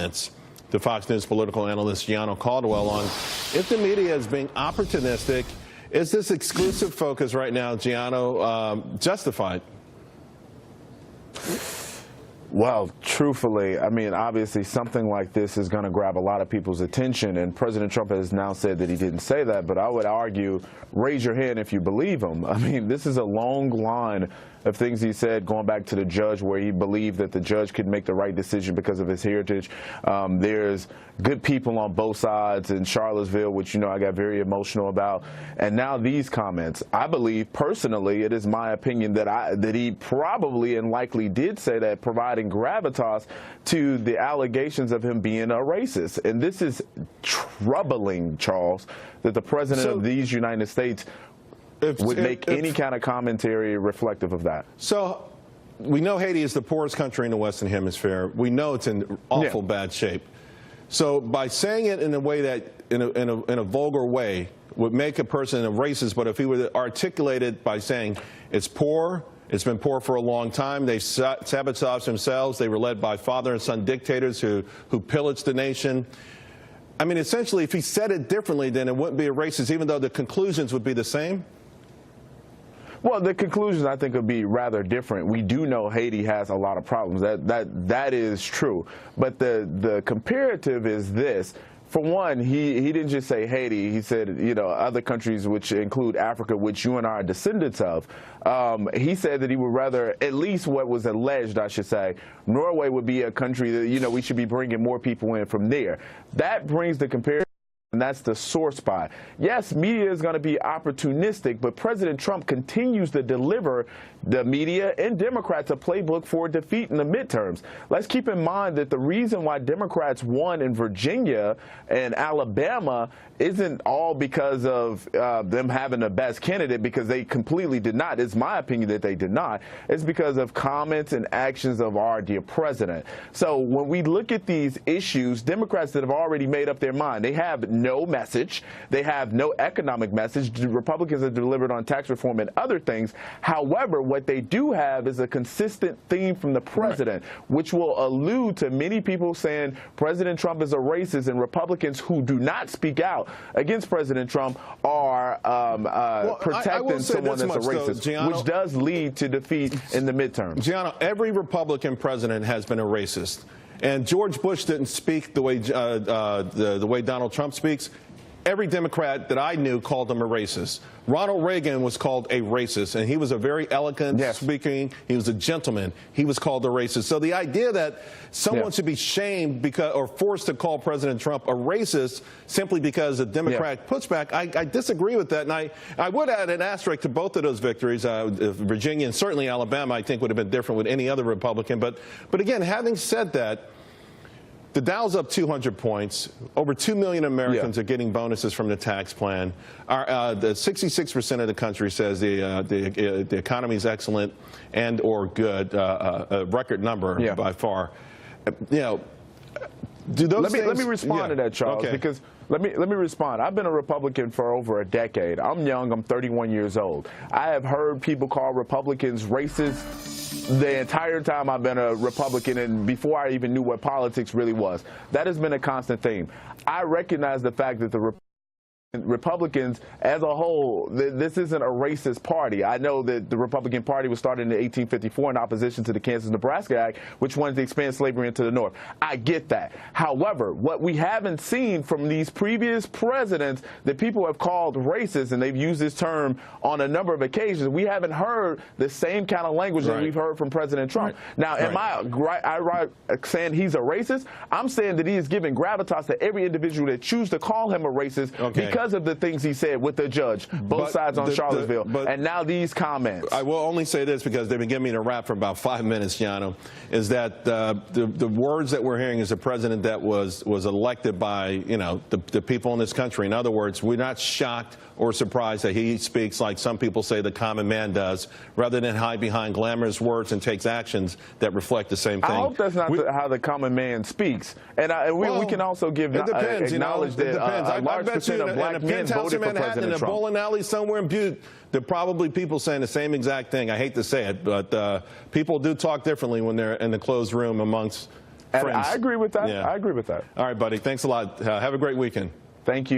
comments to Fox News political analyst Gianno Caldwell on if the media is being opportunistic. Is this exclusive focus right now, Gianno, justified? Well, truthfully, I mean, obviously something like this is going to grab a lot of people's attention, and President Trump has now said that he didn't say that, but I would argue, raise your hand if you believe him. I mean, this is a long line of things he said going back to the judge, where he believed that the judge could make the right decision because of his heritage. There's good people on both sides in Charlottesville, which, you know, I got very emotional about. And now these comments. I believe personally, it is my opinion that he probably and likely did say that, providing gravitas to the allegations of him being a racist. And this is troubling, Charles, that the president of these United States would make any kind of commentary reflective of that. So we know Haiti is the poorest country in the Western Hemisphere. We know it's in awful bad shape. So by saying it in a way that, in a vulgar way, would make a person a racist, but if he were to articulate it by saying it's poor, it's been poor for a long time, they sabotaged themselves, they were led by father and son dictators who pillaged the nation. I mean, essentially, if he said it differently, then it wouldn't be a racist, even though the conclusions would be the same. Well, the conclusions, I think, would be rather different. We do know Haiti has a lot of problems. That is true. But the comparative is this. For one, he didn't just say Haiti. He said, you know, other countries, which include Africa, which you and I are descendants of. He said that he would rather, at least what was alleged, I should say, Norway would be a country that, you know, we should be bringing more people in from there. That brings the comparison. And that's the sore spot. Yes, media is going to be opportunistic, but President Trump continues to deliver the media and Democrats a playbook for defeat in the midterms. Let's keep in mind that the reason why Democrats won in Virginia and Alabama isn't all because of them having the best candidate, because they completely did not. It's my opinion that they did not. It's because of comments and actions of our dear president. So when we look at these issues, Democrats that have already made up their mind, they have no message. They have no economic message. The Republicans have delivered on tax reform and other things. However, what they do have is a consistent theme from the president, which will allude to many people saying President Trump is a racist, and Republicans who do not speak out against President Trump are protecting someone that's a racist, Gianno, which does lead to defeat in the midterms. Gianno, every Republican president has been a racist. And George Bush didn't speak the way Donald Trump speaks. Every Democrat that I knew called him a racist. Ronald Reagan was called a racist, and he was a very eloquent speaking. He was a gentleman. He was called a racist. So the idea that someone should be shamed because, or forced to call President Trump a racist simply because a Democrat puts back, I disagree with that. And I would add an asterisk to both of those victories. Virginia and certainly Alabama, I think, would have been different with any other Republican. But again, having said that, the Dow's up 200 points. Over 2 million Americans are getting bonuses from the tax plan. The 66% of the country says the economy is excellent and or good, a record number by far. You know, do those things, let me respond to that, Charles, because let me respond. I've been a Republican for over a decade. I'm young. I'm 31 years old. I have heard people call Republicans racist the entire time I've been a Republican, and before I even knew what politics really was. That has been a constant theme. I recognize the fact that the Republicans as a whole, this isn't a racist party. I know that the Republican Party was started in 1854 in opposition to the Kansas-Nebraska Act, which wanted to expand slavery into the North. I get that. However, what we haven't seen from these previous presidents that people have called racist, and they've used this term on a number of occasions, we haven't heard the same kind of language that we've heard from President Trump. Now, am I right saying he's a racist? I'm saying that he is giving gravitas to every individual that chooses to call him a racist because of the things he said with the judge, both sides on Charlottesville, and now these comments. I will only say this because they've been giving me the rap for about 5 minutes, Gianno, is that the words that we're hearing is a president that was elected by, you know, the people in this country. In other words, we're not shocked or surprised that he speaks like some people say the common man does, rather than hide behind glamorous words and takes actions that reflect the same thing. I hope that's not how the common man speaks. And we can also give acknowledge that a large percent of black men voted for President Trump. In a bowling alley somewhere in Butte, there are probably people saying the same exact thing. I hate to say it, but people do talk differently when they're in the closed room amongst And friends. I agree with that. Yeah. I agree with that. All right, buddy. Thanks a lot. Have a great weekend. Thank you.